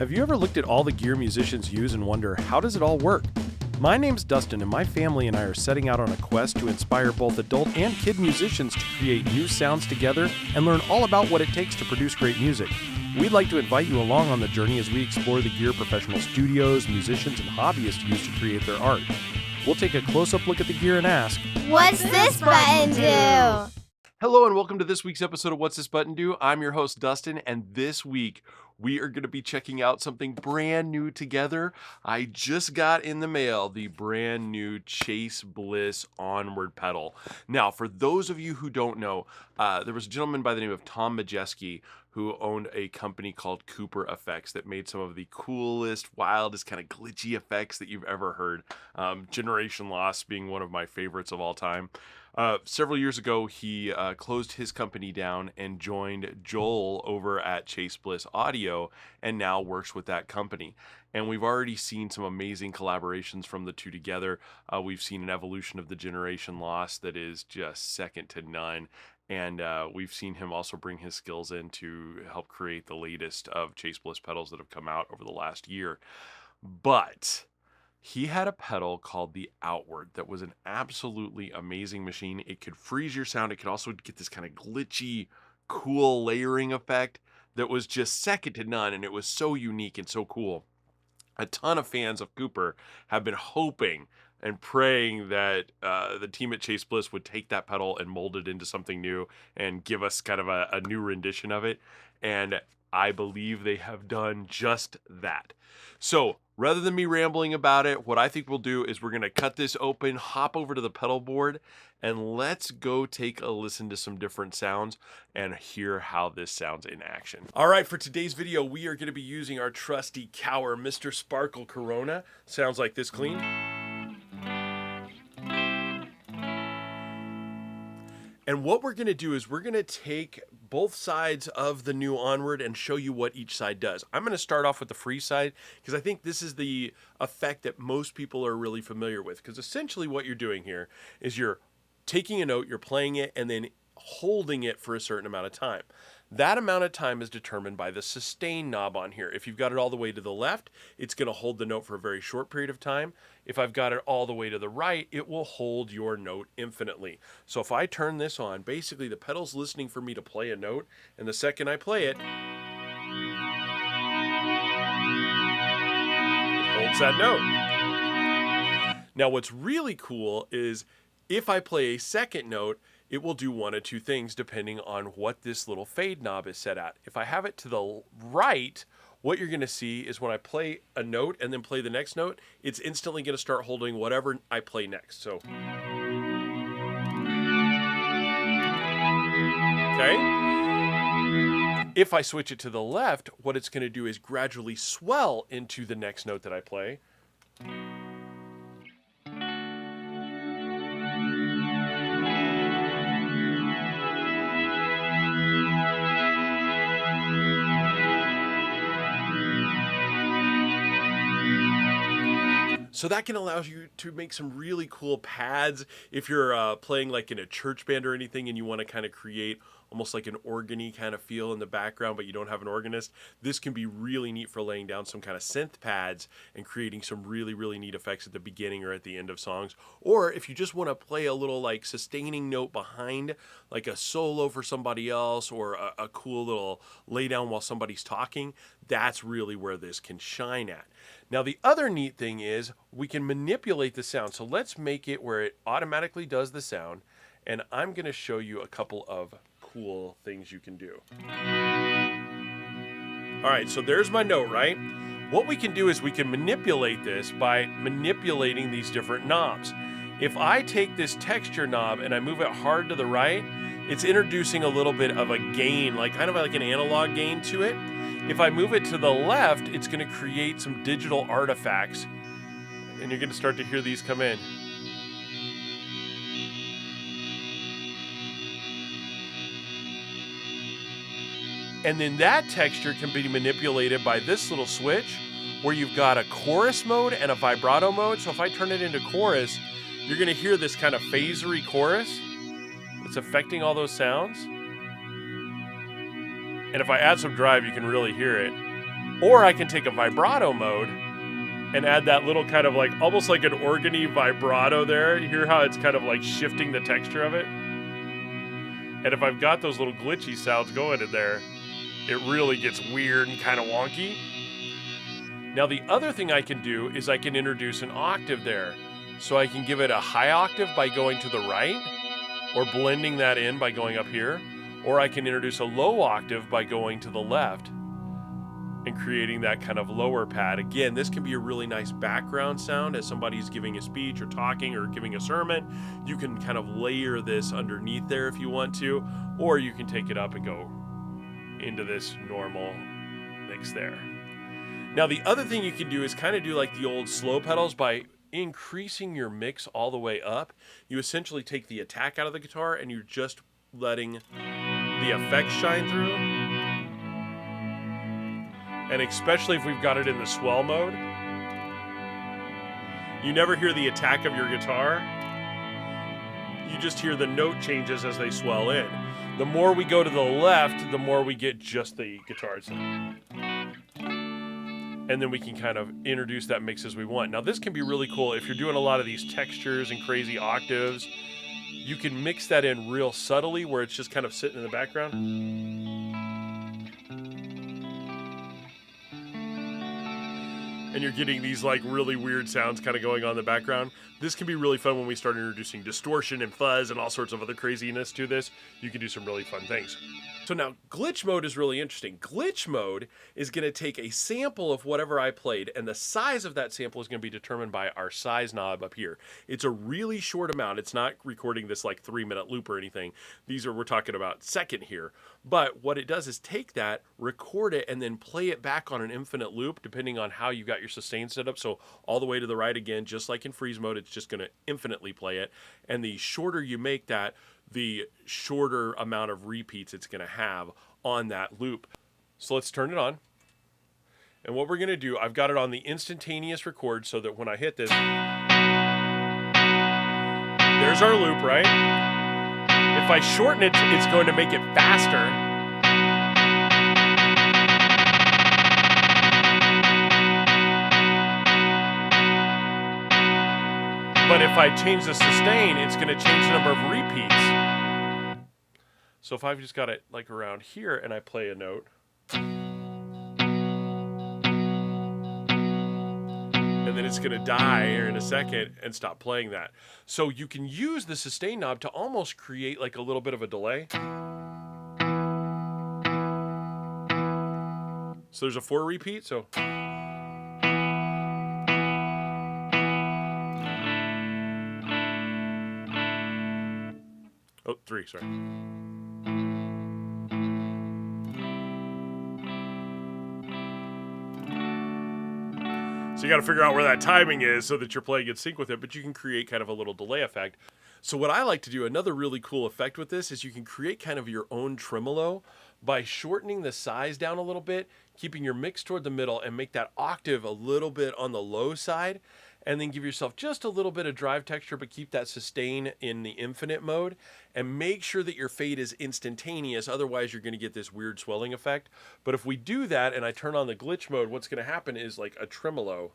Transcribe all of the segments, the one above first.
Have you ever looked at all the gear musicians use and wonder, how does it all work? My name's Dustin, and my family and I are setting out on a quest to inspire both adult and kid musicians to create new sounds together and learn all about what it takes to produce great music. We'd like to invite you along on the journey as we explore the gear professional studios, musicians, and hobbyists use to create their art. We'll take a close-up look at the gear and ask, what's this button do? Hello and welcome to this week's episode of What's This Button Do? I'm your host, Dustin, and this week we are going to be checking out something brand new together. I just got in the mail the brand new Chase Bliss Onward pedal. Now, for those of you who don't know, there was a gentleman by the name of Tom Babitzke who owned a company called Cooper Effects that made some of the coolest, wildest, kind of glitchy effects that you've ever heard. Generation Loss being one of my favorites of all time. Several years ago, he closed his company down and joined Joel over at Chase Bliss Audio and now works with that company. And we've already seen some amazing collaborations from the two together. We've seen an evolution of the Generation Loss that is just second to none. And we've seen him also bring his skills in to help create the latest of Chase Bliss pedals that have come out over the last year. But he had a pedal called the Outward that was an absolutely amazing machine. It could freeze your sound. It could also get this kind of glitchy, cool layering effect that was just second to none, and it was so unique and so cool. A ton of fans of Cooper have been hoping and praying that the team at Chase Bliss would take that pedal and mold it into something new and give us kind of a new rendition of it. And I believe they have done just that. So rather than me rambling about it, what I think we'll do is we're going to cut this open, hop over to the pedal board, and let's go take a listen to some different sounds and hear how this sounds in action. All right, for today's video, we are going to be using our trusty Cower Mr. Sparkle Corona. Sounds like this clean. And what we're going to do is we're going to take both sides of the new Onward and show you what each side does. I'm going to start off with the free side because I think this is the effect that most people are really familiar with. Because essentially what you're doing here is you're taking a note, you're playing it, and then holding it for a certain amount of time. That amount of time is determined by the sustain knob on here. If you've got it all the way to the left, it's going to hold the note for a very short period of time. If I've got it all the way to the right, it will hold your note infinitely. So if I turn this on, basically the pedal's listening for me to play a note, and the second I play it, it holds that note. Now what's really cool is if I play a second note, it will do one of two things depending on what this little fade knob is set at. If I have it to the right, what you're going to see is when I play a note and then play the next note, it's instantly going to start holding whatever I play next. So, okay. If I switch it to the left, what it's going to do is gradually swell into the next note that I play. So that can allow you to make some really cool pads if you're playing like in a church band or anything and you want to kind of create almost like an organ-y kind of feel in the background, but you don't have an organist. This can be really neat for laying down some kind of synth pads and creating some really, really neat effects at the beginning or at the end of songs. Or if you just want to play a little like sustaining note behind, like a solo for somebody else or a cool little lay down while somebody's talking, that's really where this can shine at. Now, the other neat thing is we can manipulate the sound. So let's make it where it automatically does the sound. And I'm going to show you a couple of cool things you can do. All right, so there's my note, right? What we can do is we can manipulate this by manipulating these different knobs. If I take this texture knob and I move it hard to the right, it's introducing a little bit of a gain, like kind of like an analog gain to it. If I move it to the left, it's going to create some digital artifacts, and you're going to start to hear these come in. And then that texture can be manipulated by this little switch where you've got a chorus mode and a vibrato mode. So if I turn it into chorus, you're going to hear this kind of phasery chorus that's affecting all those sounds. And if I add some drive, you can really hear it. Or I can take a vibrato mode and add that little kind of like, almost like an organy vibrato there. You hear how it's kind of like shifting the texture of it? And if I've got those little glitchy sounds going in there, it really gets weird and kind of wonky. Now the other thing I can do is I can introduce an octave there. So I can give it a high octave by going to the right, or blending that in by going up here, or I can introduce a low octave by going to the left and creating that kind of lower pad. Again, this can be a really nice background sound as somebody's giving a speech or talking or giving a sermon. You can kind of layer this underneath there if you want to, or you can take it up and go into this normal mix there. Now the other thing you can do is kind of do like the old slow pedals by increasing your mix all the way up. You essentially take the attack out of the guitar and you're just letting the effects shine through. And especially if we've got it in the swell mode, you never hear the attack of your guitar. You just hear the note changes as they swell in. The more we go to the left, the more we get just the guitar sound. And then we can kind of introduce that mix as we want. Now this can be really cool if you're doing a lot of these textures and crazy octaves. You can mix that in real subtly where it's just kind of sitting in the background. And you're getting these like really weird sounds kind of going on in the background. This can be really fun when we start introducing distortion and fuzz and all sorts of other craziness to this. You can do some really fun things. So now glitch mode is really interesting. Glitch mode is going to take a sample of whatever I played, and the size of that sample is going to be determined by our size knob up here. It's a really short amount. It's not recording this like 3-minute loop or anything. We're talking about second here. But what it does is take that, record it, and then play it back on an infinite loop depending on how you got your sustain set up. So all the way to the right again, just like in freeze mode, it's just going to infinitely play it. And the shorter you make that, the shorter amount of repeats it's going to have on that loop. So let's turn it on. And what we're going to do, I've got it on the instantaneous record so that when I hit this, there's our loop, right? If I shorten it, it's going to make it faster. But if I change the sustain, it's going to change the number of repeats. So if I've just got it like around here and I play a note, and then it's going to die here in a second and stop playing that. So you can use the sustain knob to almost create like a little bit of a delay. So there's a 4 repeat, so... Oh, 3, sorry. So you got to figure out where that timing is so that you're playing in sync with it, but you can create kind of a little delay effect. So what I like to do, another really cool effect with this, is you can create kind of your own tremolo by shortening the size down a little bit, keeping your mix toward the middle, and make that octave a little bit on the low side, and then give yourself just a little bit of drive texture, but keep that sustain in the infinite mode, and make sure that your fade is instantaneous. Otherwise, you're going to get this weird swelling effect. But if we do that, and I turn on the glitch mode, what's going to happen is like a tremolo.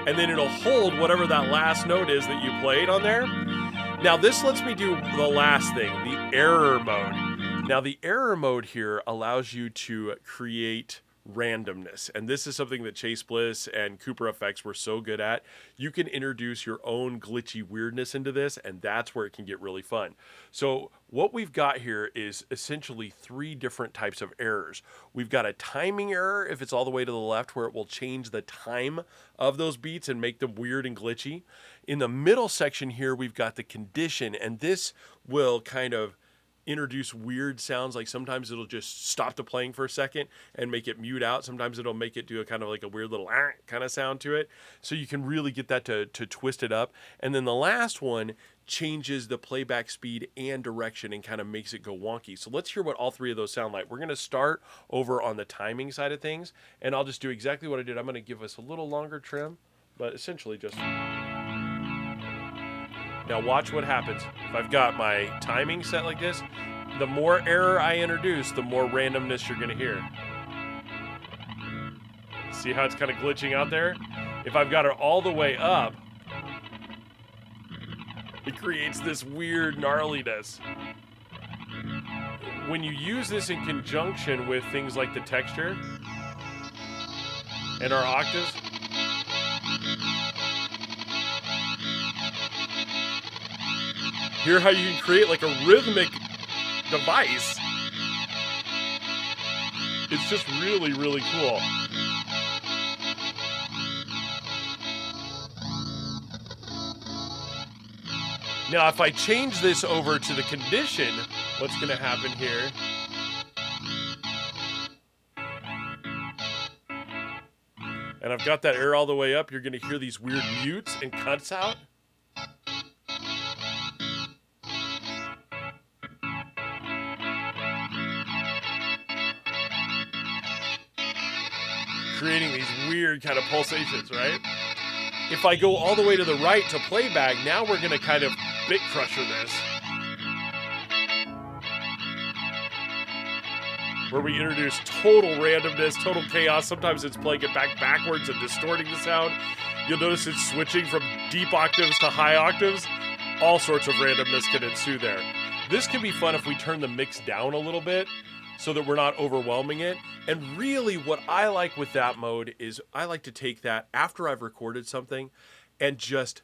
And then it'll hold whatever that last note is that you played on there. Now this lets me do the last thing, the error mode. Now the error mode here allows you to create randomness, and this is something that Chase Bliss and Cooper Effects were so good at. You can introduce your own glitchy weirdness into this, and that's where it can get really fun. So what we've got here is essentially 3 different types of errors. We've got a timing error if it's all the way to the left, where it will change the time of those beats and make them weird and glitchy. In the middle section here, we've got the condition, and this will kind of introduce weird sounds. Like sometimes it'll just stop the playing for a second and make it mute out. Sometimes it'll make it do a kind of like a weird little kind of sound to it. So you can really get that to twist it up. And then the last one changes the playback speed and direction and kind of makes it go wonky. So let's hear what all 3 of those sound like. We're going to start over on the timing side of things, and I'll just do exactly what I did. I'm going to give us a little longer trim, but essentially just... Now watch what happens. If I've got my timing set like this, the more error I introduce, the more randomness you're gonna hear. See how it's kind of glitching out there? If I've got it all the way up, it creates this weird gnarliness. When you use this in conjunction with things like the texture and our octaves, hear how you can create like a rhythmic device. It's just really, really cool. Now, if I change this over to the condition, what's going to happen here? And I've got that air all the way up. You're going to hear these weird mutes and cuts out. Creating these weird kind of pulsations, right? If I go all the way to the right to playback, now we're going to kind of bit crusher this. Where we introduce total randomness, total chaos. Sometimes it's playing it backwards and distorting the sound. You'll notice it's switching from deep octaves to high octaves. All sorts of randomness can ensue there. This can be fun if we turn the mix down a little bit so that we're not overwhelming it. And really what I like with that mode is I like to take that after I've recorded something and just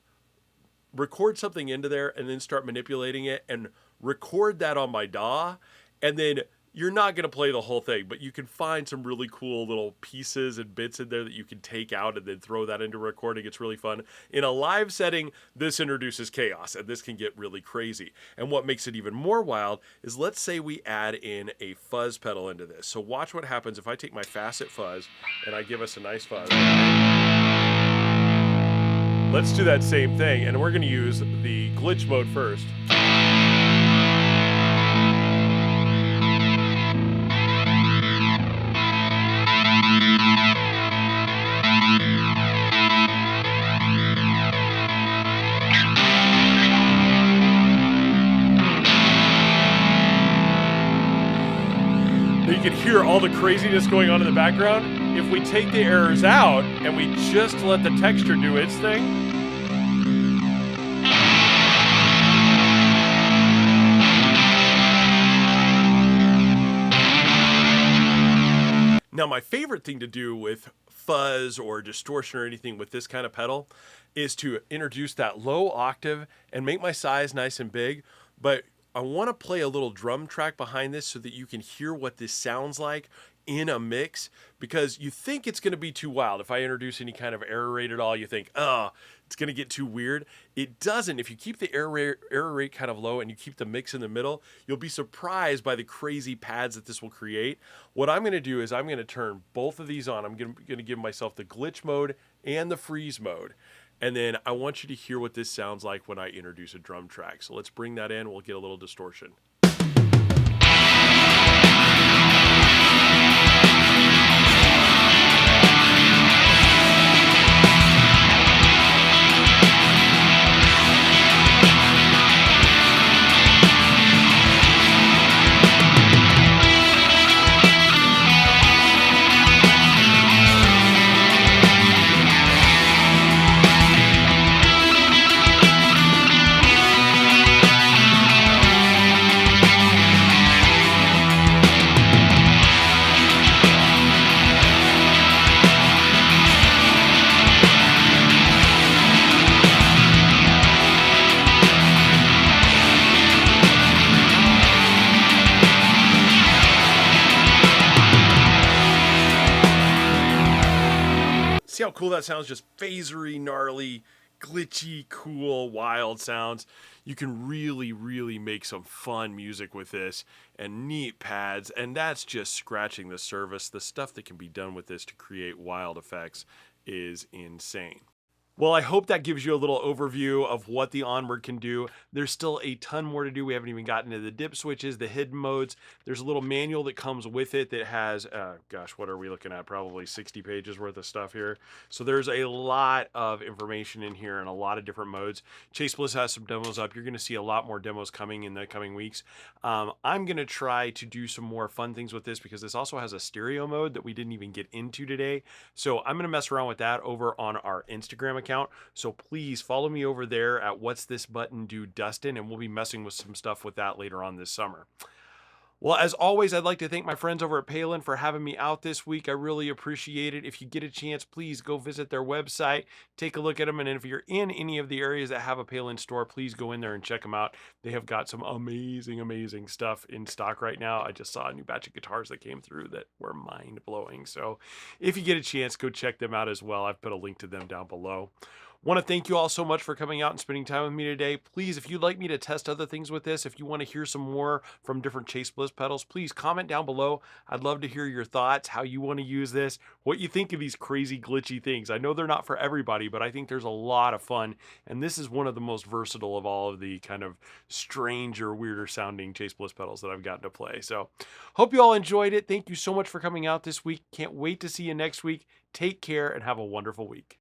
record something into there and then start manipulating it and record that on my DAW. And then you're not going to play the whole thing, but you can find some really cool little pieces and bits in there that you can take out and then throw that into recording. It's really fun. In a live setting, this introduces chaos, and this can get really crazy. And what makes it even more wild is, let's say we add in a fuzz pedal into this. So watch what happens if I take my facet fuzz and I give us a nice fuzz. Let's do that same thing, and we're going to use the glitch mode first. You can hear all the craziness going on in the background. If we take the errors out and we just let the texture do its thing, now my favorite thing to do with fuzz or distortion or anything with this kind of pedal is to introduce that low octave and make my size nice and big, but I want to play a little drum track behind this so that you can hear what this sounds like in a mix, because you think it's going to be too wild. If I introduce any kind of error rate at all, you think, oh, it's going to get too weird. It doesn't. If you keep the error rate kind of low and you keep the mix in the middle, you'll be surprised by the crazy pads that this will create. What I'm going to do is I'm going to turn both of these on. I'm going to give myself the glitch mode and the freeze mode. And then I want you to hear what this sounds like when I introduce a drum track. So let's bring that in. We'll get a little distortion. See how cool that sounds? Just phasery, gnarly, glitchy, cool, wild sounds. You can really, really make some fun music with this and neat pads. And that's just scratching the surface. The stuff that can be done with this to create wild effects is insane. Well, I hope that gives you a little overview of what the Onward can do. There's still a ton more to do. We haven't even gotten to the dip switches, the hidden modes. There's a little manual that comes with it that has, gosh, what are we looking at? Probably 60 pages worth of stuff here. So there's a lot of information in here and a lot of different modes. Chase Bliss has some demos up. You're going to see a lot more demos coming in the coming weeks. I'm going to try to do some more fun things with this because this also has a stereo mode that we didn't even get into today. So I'm going to mess around with that over on our Instagram account. So please follow me over there at What's This Button Do Dustin, and we'll be messing with some stuff with that later on this summer. Well, as always, I'd like to thank my friends over at Palen for having me out this week. I really appreciate it. If you get a chance, please go visit their website, take a look at them. And if you're in any of the areas that have a Palen store, please go in there and check them out. They have got some amazing, amazing stuff in stock right now. I just saw a new batch of guitars that came through that were mind-blowing. So if you get a chance, go check them out as well. I've put a link to them down below. Want to thank you all so much for coming out and spending time with me today. Please, if you'd like me to test other things with this, if you want to hear some more from different Chase Bliss pedals, please comment down below. I'd love to hear your thoughts, how you want to use this, what you think of these crazy glitchy things. I know they're not for everybody, but I think there's a lot of fun. And this is one of the most versatile of all of the kind of stranger, weirder sounding Chase Bliss pedals that I've gotten to play. So hope you all enjoyed it. Thank you so much for coming out this week. Can't wait to see you next week. Take care and have a wonderful week.